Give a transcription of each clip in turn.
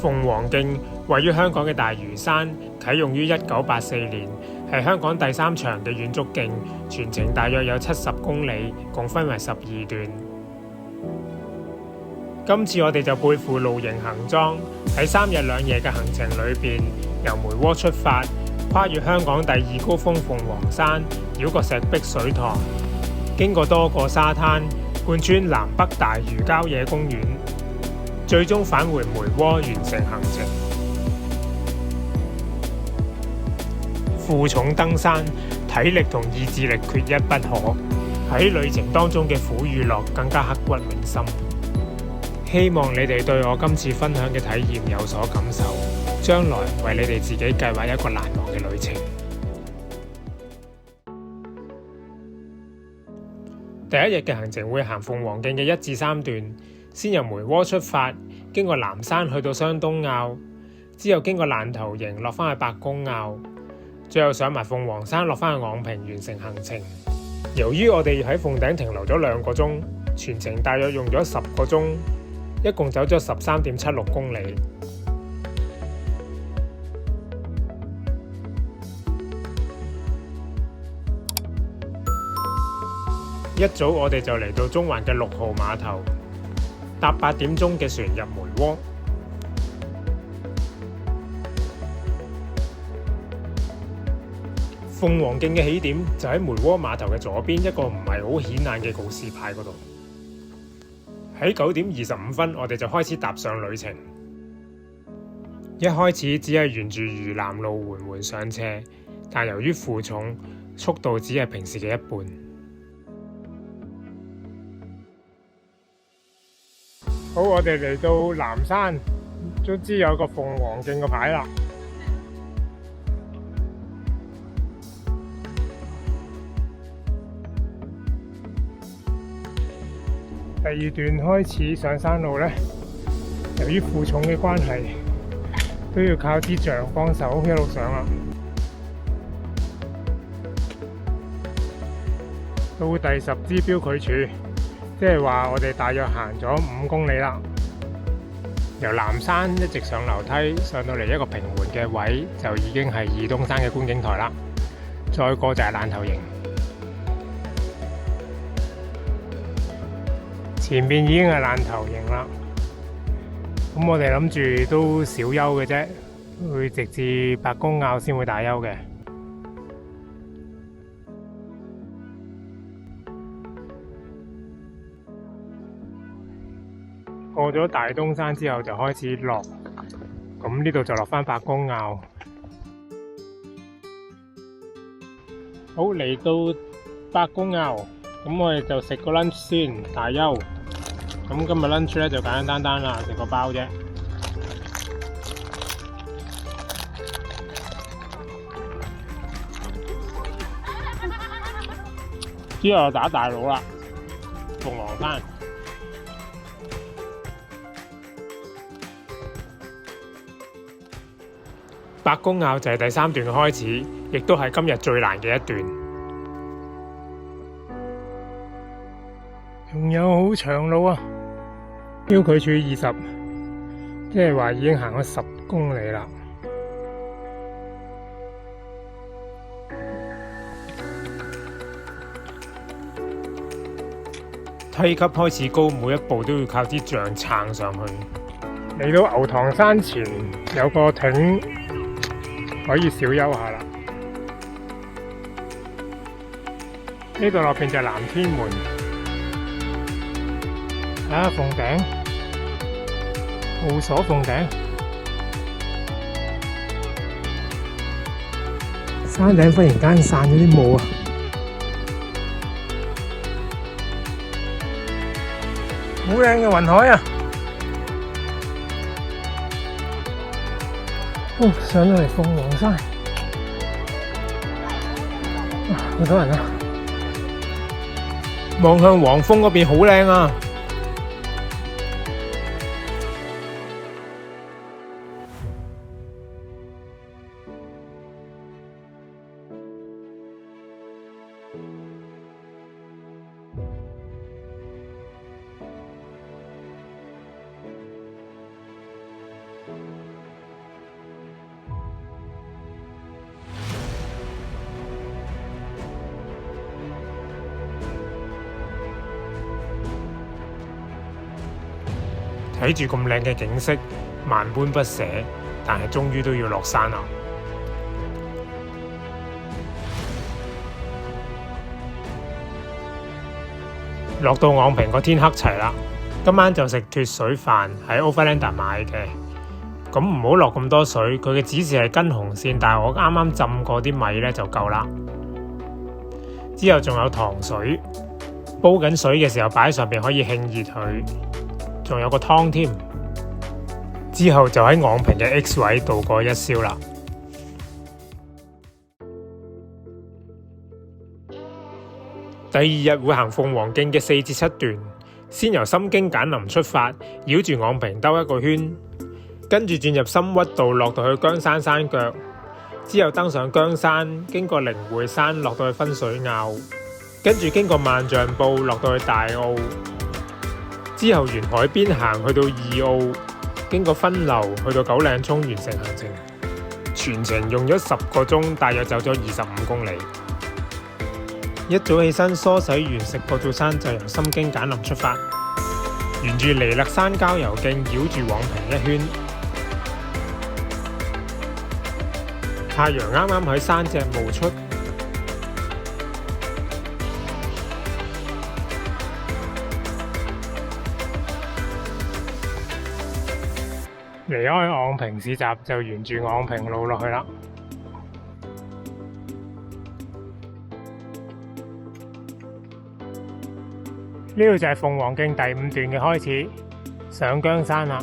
鳳凰徑位於香港嘅大嶼山，啟用於1984年，係香港第3長嘅遠足徑，全程大約有70公里，共分為12段。今次我哋就背負露營行裝，喺3日2夜嘅行程裏邊，由梅窩出發，跨越香港第2高峰鳳凰山，繞過石壁水塘，經過多個沙灘，貫穿南北大嶼郊野公園，最終返回梅窩完成行程。負重登山，體力同意志力缺一不可，喺旅程當中嘅苦與樂更加刻骨銘心。希望你哋對我今次分享嘅體驗有所感受，將來為你哋自己計劃一個難忘嘅旅程。第一日嘅行程會行鳳凰徑嘅1至3段，先由梅窩出發，經過南山去到雙東坳，之後經過爛頭營落返去白公坳，最後上埋鳳凰山落返去昂坪完成行程。由於我哋喺鳳頂停留咗2個鐘，全程大約用咗10個鐘，一共走咗13.76公里。一早我哋就嚟到中環嘅6號碼頭，搭8點鐘嘅船入梅窩。鳳凰徑嘅起點就喺梅窩碼頭嘅左邊一個唔係好顯眼嘅告示牌嗰度。喺9點25分，我哋就開始踏上旅程。一開始只係沿住嶼南路緩緩上斜，但由於負重，速度只係平時嘅一半。好，我哋嚟到南山，終於有個鳳凰徑嘅牌啦。第2段開始上山路呢，由於負重嘅關係，都要靠支杖幫手一路上啦。到第10支標距柱，即係話我哋大約行咗5公里啦。由南山一直上樓梯，上到嚟一個平緩嘅位，就已經係二東山嘅觀景台啦。再過就係爛頭營。前面已經係爛頭營啦，咁我哋諗住都小休嘅啫，會直至白公坳先會大休嘅。過咗大東山之後就開始落，咁呢度就落返白公坳。好，嚟到白公坳，咁我哋就食個 lunch 先，大休。咁今日 lunch 咧就簡簡單單啦，食個包啫。之後打大佬啦，鳳凰山。白公坳就係第3段嘅開始，亦都係今日最難嘅一段。仲有好長路啊！標距柱20，即係話已經行咗10公里啦。梯級開始高，每一步都要靠支杖撐上去。嚟到牛塘山前有個亭，可以小休下啦。呢度落邊就係南天門。睇下鳳頂，號所鳳頂，山頂忽然間散咗啲霧啊！好靚嘅雲海啊！上到嚟鳳凰山，好多人啊！望向黃峰嗰邊好靚啊！睇住咁靚嘅景色，萬般不捨，但係終於都要落山啦。落到昂坪個天黑齊啦，今晚就食脫水飯，喺 Overlander 買嘅。咁唔好落咁多水，佢嘅指示係跟紅線，但係我啱啱浸過啲米呢就夠啦。之後仲有糖水，煲緊水嘅時候擺喺上邊可以慶熱佢，仲有個湯添。之後就喺昂坪嘅 X 位度過一宵啦。第二日會行鳳凰徑嘅4至7段，先由心經簡林出發，繞住昂坪兜一個圈，跟住轉入深屈道落到去姜山山腳，之後登上姜山，經過靈會山落到去分水坳，跟住經過萬丈埔落到去大澳，之後沿海邊行去到二澳，經過分流去到九嶺涌完成行程，全程用咗10個鐘，大約走咗25公里。一早起身梳洗完食個早餐，就由心經簡林出發，沿住彌勒山郊遊徑繞住昂坪一圈。太陽啱啱喺山脊冒出，離開昂坪市集就沿住昂坪路落去啦。呢度就係鳳凰徑第5段嘅開始，上姜山啦。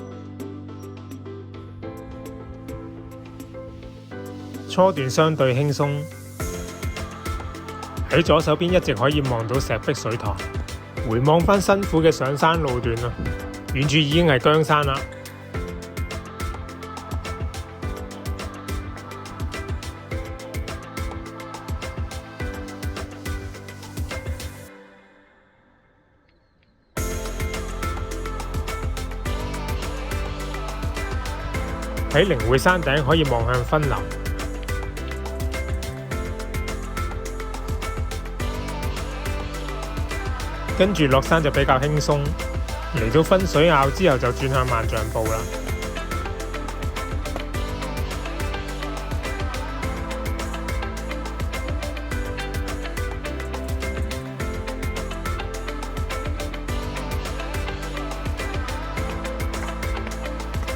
初段相對輕鬆，喺左手邊一直可以望到石壁水塘。回望返辛苦嘅上山路段啦，遠處已經係姜山啦。喺靈會山頂可以望向分流，跟住落山就比較輕鬆。嚟到分水坳之後就轉向萬丈埔啦。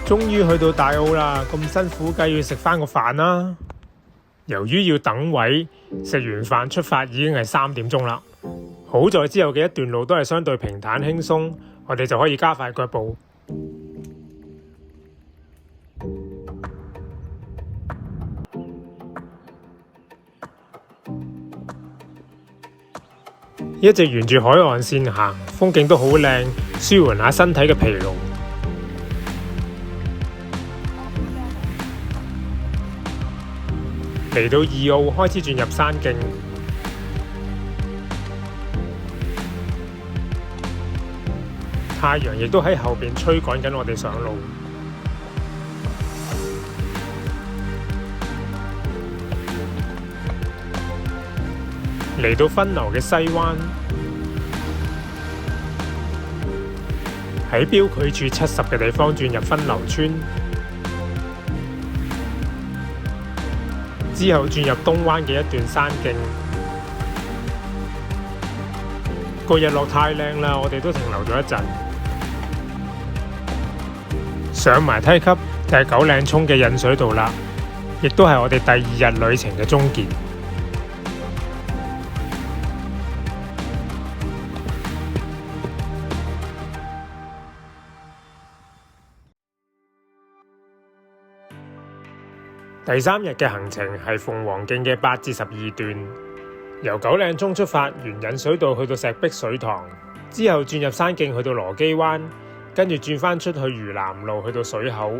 終於去到大澳啦，咁辛苦梗要食返個飯啦。由於要等位，食完飯出發已經係3點鐘啦。好在之後嘅一段路都係相對平坦輕鬆，我哋就可以加快腳步。一直沿住海岸線行，風景都好靚，舒緩下身體嘅疲勞。嚟到二澳開始轉入山徑，太陽亦都喺後邊吹趕緊我哋上路。嚟到分流嘅西灣，喺標距處70嘅地方轉入分流村。之後轉入東灣嘅一段山徑，個日落太靚啦，我哋都停留咗一陣。上埋梯級就係九嶺涌嘅引水道啦，亦都係我哋第2日旅程嘅終結。第3日嘅行程係鳳凰徑嘅8至12段，由九嶺涌出發，沿引水道去到石壁水塘，之後轉入山徑去到羅基灣，跟住轉返出去嶼南路去到水口，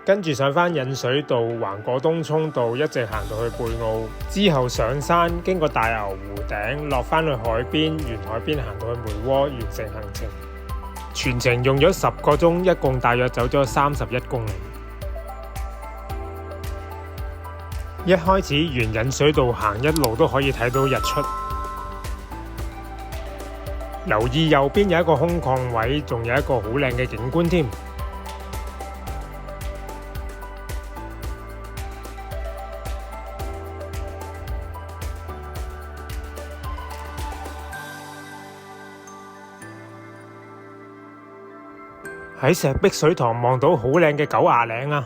跟住上返引水道，橫過東涌道，一直行到去貝澳，之後上山經過大牛湖頂，落返去海邊，沿海邊行到去梅窩，完成行程。全程用咗10個鐘，一共大約走咗31公里。一開始沿引水道行，一路都可以睇到日出。留意右邊有一個空曠位，仲有一個好靚嘅景觀添。喺石壁水塘望到好靚嘅狗牙嶺啊！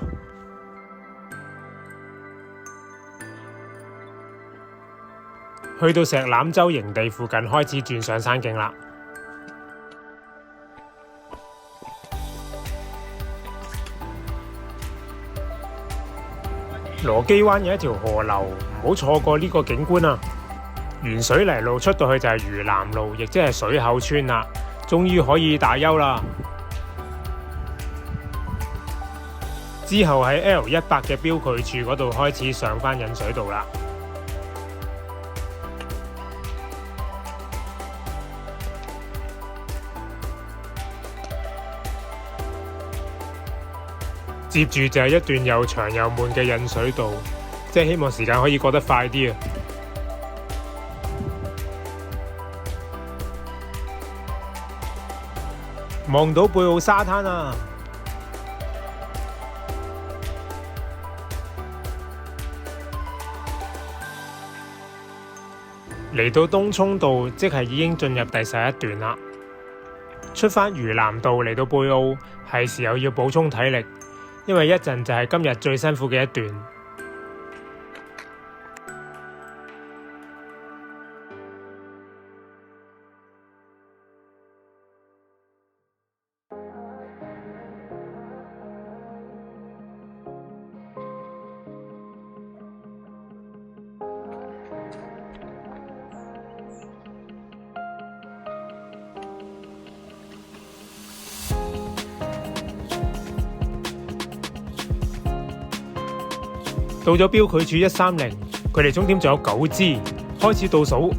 去到石欖洲營地附近開始轉上山徑啦。羅基灣有一條河流，唔好錯過呢個景觀啊！沿水泥路出到去就係嶼南路，亦即係水口村啦。終於可以打休啦！之後喺 L100嘅標距處嗰度開始上返引水道啦。接住就係一段又長又悶嘅引水道，即係希望時間可以過得快啲啊！望到貝澳沙灘啊！嚟到東涌道，即係已經進入第11段啦。出返嶼南道嚟到貝澳，係時候要補充體力，因為一陣就係今日最辛苦嘅一段。到咗標距柱130，距離終點仲有9支，開始倒數。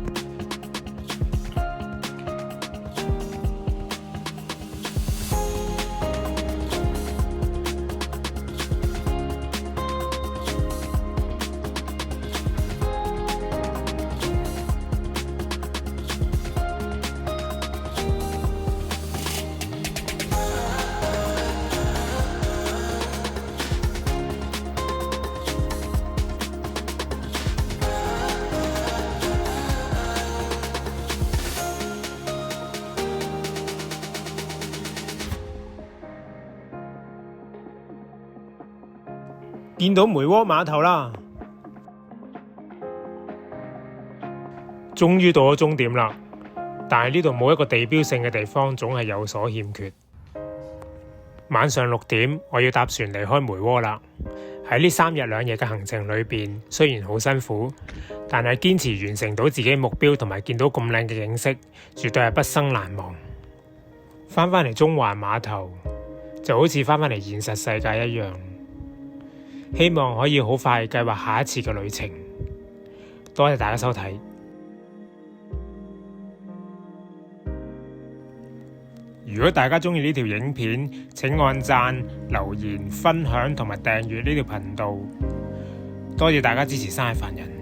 見到梅窩碼頭啦，終於到咗終點啦。但係呢度冇一個地標性嘅地方，總係有所欠缺。晚上6點，我要搭船離開梅窩啦。喺呢3日2夜嘅行程裏邊，雖然好辛苦，但係堅持完成到自己目標同埋見到咁靚嘅景色，絕對係畢生難忘。翻返嚟中環碼頭，就好似翻返嚟現實世界一樣。希望可以好快計劃下一次嘅旅程。多謝大家收睇。如果大家鍾意呢條影片，請按讚、留言、分享同埋訂閱呢條頻道。多謝大家支持山藝凡人。